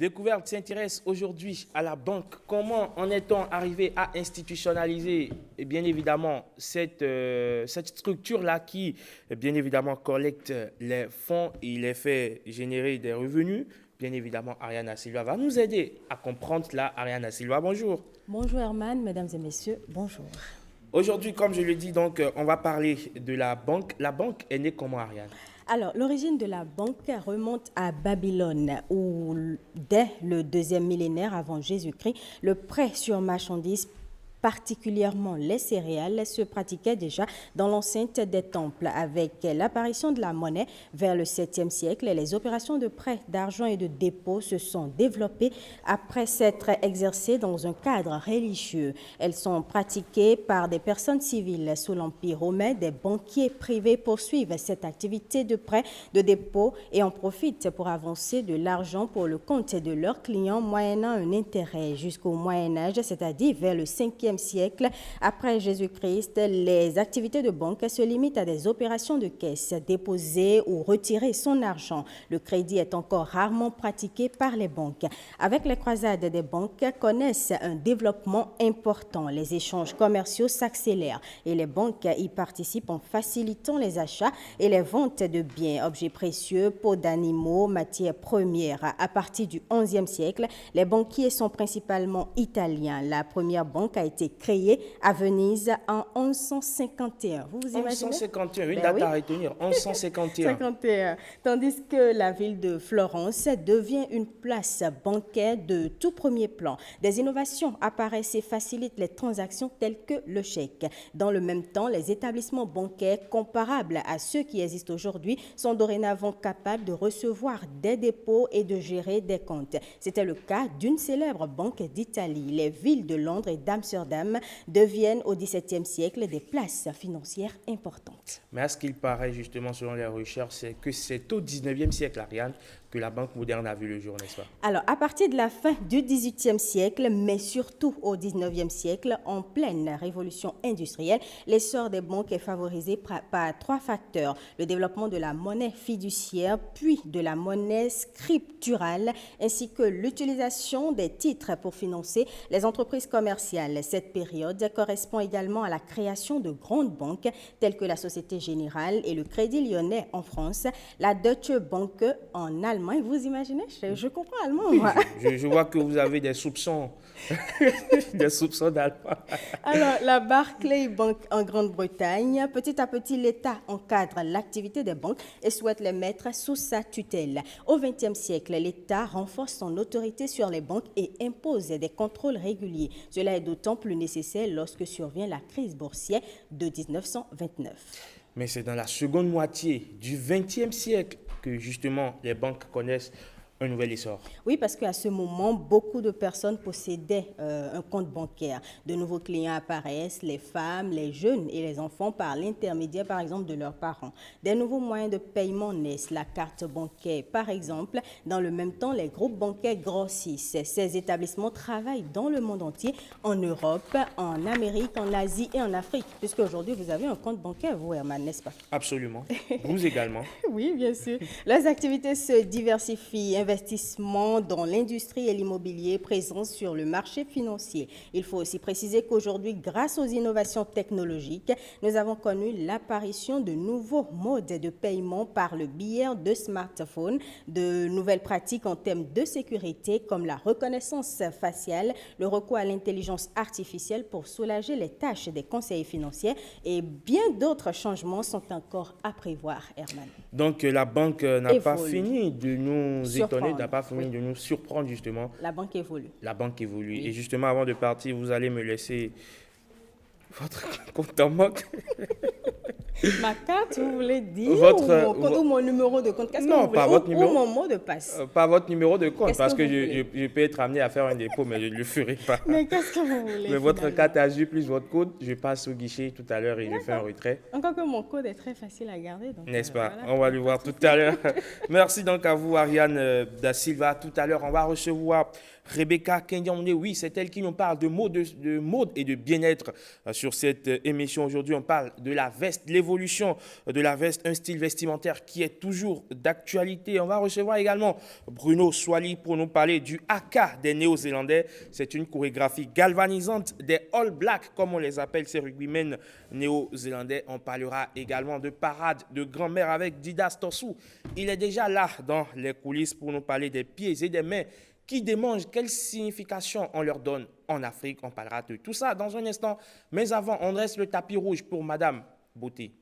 Découverte s'intéresse aujourd'hui à la banque. Comment en est-on arrivé à institutionnaliser, bien évidemment, cette structure-là qui, bien évidemment, collecte les fonds et les fait générer des revenus? Bien évidemment, Ariana Silva va nous aider à comprendre cela. Ariana Silva, bonjour. Bonjour Herman, mesdames et messieurs, bonjour. Aujourd'hui, comme je le dis, donc, on va parler de la banque. La banque est née comment, Ariane? Alors, l'origine de la banque remonte à Babylone, où dès le deuxième millénaire avant Jésus-Christ, le prêt sur marchandises, particulièrement les céréales, se pratiquait déjà dans l'enceinte des temples. Avec l'apparition de la monnaie vers le 7e siècle, les opérations de prêt d'argent et de dépôt se sont développées après s'être exercées dans un cadre religieux. Elles sont pratiquées par des personnes civiles sous l'Empire romain. Des banquiers privés poursuivent cette activité de prêt, de dépôt et en profitent pour avancer de l'argent pour le compte de leurs clients moyennant un intérêt. Jusqu'au Moyen-Âge, c'est-à-dire vers le 5e siècle après Jésus-Christ, les activités de banque se limitent à des opérations de caisse, déposer ou retirer son argent. Le crédit est encore rarement pratiqué par les banques. Avec les croisades, des banques connaissent un développement important. Les échanges commerciaux s'accélèrent et les banques y participent en facilitant les achats et les ventes de biens, objets précieux, peaux d'animaux, matières premières. À partir du XIe siècle, les banquiers sont principalement italiens. La première banque a été créée à Venise en 1151. Vous vous imaginez? 1151, une date à retenir, 1151. 51. Tandis que la ville de Florence devient une place bancaire de tout premier plan. Des innovations apparaissent et facilitent les transactions telles que le chèque. Dans le même temps, les établissements bancaires comparables à ceux qui existent aujourd'hui sont dorénavant capables de recevoir des dépôts et de gérer des comptes. C'était le cas d'une célèbre banque d'Italie. Les villes de Londres et d'Amsterdam deviennent au XVIIe siècle des places financières importantes. Mais à ce qu'il paraît, justement, selon les recherches, c'est que c'est au XIXe siècle, Ariane, que la banque moderne a vu le jour, n'est-ce pas? Alors, à partir de la fin du XVIIIe siècle, mais surtout au XIXe siècle, en pleine révolution industrielle, l'essor des banques est favorisé par trois facteurs. Le développement de la monnaie fiduciaire, puis de la monnaie scripturale, ainsi que l'utilisation des titres pour financer les entreprises commerciales. Cette période correspond également à la création de grandes banques telles que la Société Générale et le Crédit Lyonnais en France, la Deutsche Bank en Allemagne. Vous imaginez? Je comprends allemand, moi. Je vois que vous avez des soupçons, des soupçons d'allemand. Alors, la Barclays Bank en Grande-Bretagne, petit à petit, l'État encadre l'activité des banques et souhaite les mettre sous sa tutelle. Au XXe siècle, l'État renforce son autorité sur les banques et impose des contrôles réguliers. Cela est d'autant plus nécessaire lorsque survient la crise boursière de 1929. Mais c'est dans la seconde moitié du XXe siècle que justement les banques connaissent un nouvel essor. Oui, parce qu'à ce moment, beaucoup de personnes possédaient un compte bancaire. De nouveaux clients apparaissent, les femmes, les jeunes et les enfants par l'intermédiaire, par exemple, de leurs parents. Des nouveaux moyens de paiement naissent, la carte bancaire, par exemple. Dans le même temps, les groupes bancaires grossissent. Ces établissements travaillent dans le monde entier, en Europe, en Amérique, en Asie et en Afrique. Puisque aujourd'hui, vous avez un compte bancaire, vous, Herman, n'est-ce pas? Absolument. Vous également. Oui, bien sûr. Les activités se diversifient. Investissement dans l'industrie et l'immobilier, présence sur le marché financier. Il faut aussi préciser qu'aujourd'hui, grâce aux innovations technologiques, nous avons connu l'apparition de nouveaux modes de paiement par le biais de smartphones, de nouvelles pratiques en termes de sécurité comme la reconnaissance faciale, le recours à l'intelligence artificielle pour soulager les tâches des conseillers financiers et bien d'autres changements sont encore à prévoir, Herman. Donc la banque n'a pas fini de nous étonner, n'a pas fini de nous surprendre justement. La banque évolue. La banque évolue. Oui. Et justement, avant de partir, vous allez me laisser votre compte en banque. Ma carte, vous voulez dire, Votre, ou mon numéro de compte? Qu'est-ce que non, vous voulez? pas votre numéro. Ou mon mot de passe. Pas votre numéro de compte, parce que vous voulez? je peux être amené à faire un dépôt, mais je ne le ferai pas. Mais qu'est-ce que vous voulez? Mais votre finalement? carte Azur plus votre code, je passe au guichet tout à l'heure et je fais un retrait. Encore que mon code est très facile à garder. N'est-ce pas? Voilà. On va le voir tout à l'heure. Merci donc à vous, Ariane Da Silva. Tout à l'heure, on va recevoir Rebecca Kendiamone. Oui, c'est elle qui nous parle de mode et de bien-être sur cette émission. Aujourd'hui, on parle de la veste, l'évolution de la veste, un style vestimentaire qui est toujours d'actualité. On va recevoir également Bruno Swali pour nous parler du haka des Néo-Zélandais. C'est une chorégraphie galvanisante des All Blacks, comme on les appelle, ces rugbymen néo-zélandais. On parlera également de parade de grand-mère avec Didas Torsou. Il est déjà là dans les coulisses pour nous parler des pieds et des mains qui démangent, quelle signification on leur donne en Afrique. On parlera de tout ça dans un instant. Mais avant, on dresse le tapis rouge pour Madame Beauté.